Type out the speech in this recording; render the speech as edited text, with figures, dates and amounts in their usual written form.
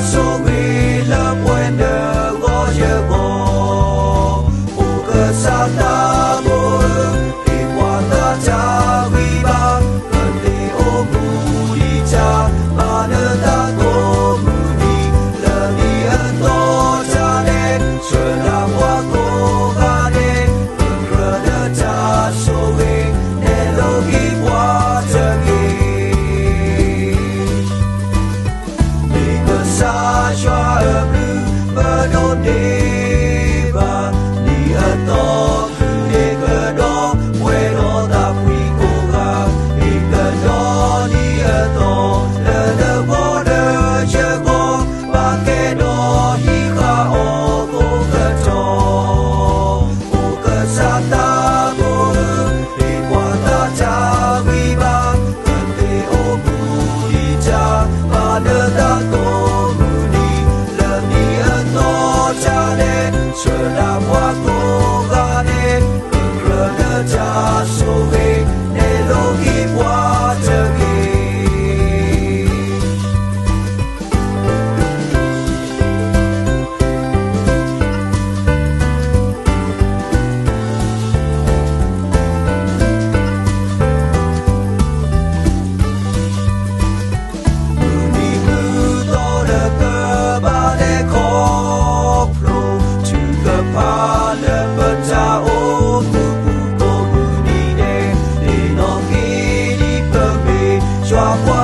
số vì là quên đời có giờ bỏ u cơ sa ta bố đi qua ta cha vì ba cần đi ô mu đi cha ba nơ ta tô mu đi lơ đi ân tô cha đê sửa là qua cô ga đê cần rơ đơ cha số vì để lô ghi qua chờ ghi đi cơ sa cho ở blue bờ đô đê ba đi ở to cứ đê cơ đó quê đó ta quy cô ga đi cơ đó đi ở to lơ đơ vô đơ chờ cô ba kê đó hi kha ô cô cơ cho ô cơ sa ta cô đi qua ta cha vi ba cần tê ô bu đi cha ba nơ ta tô mu đi lơ đi ân to cha đê sửa là qua cô ga đê cần rơ đơ cha số về để lô ghi qua chờ ghi Muni mu to đơ cơ ba đê khó pro chữ cơ pa lơ bơ cha ô mu pu cô mu đi đê đi nó ghi đi bơ bê cho qua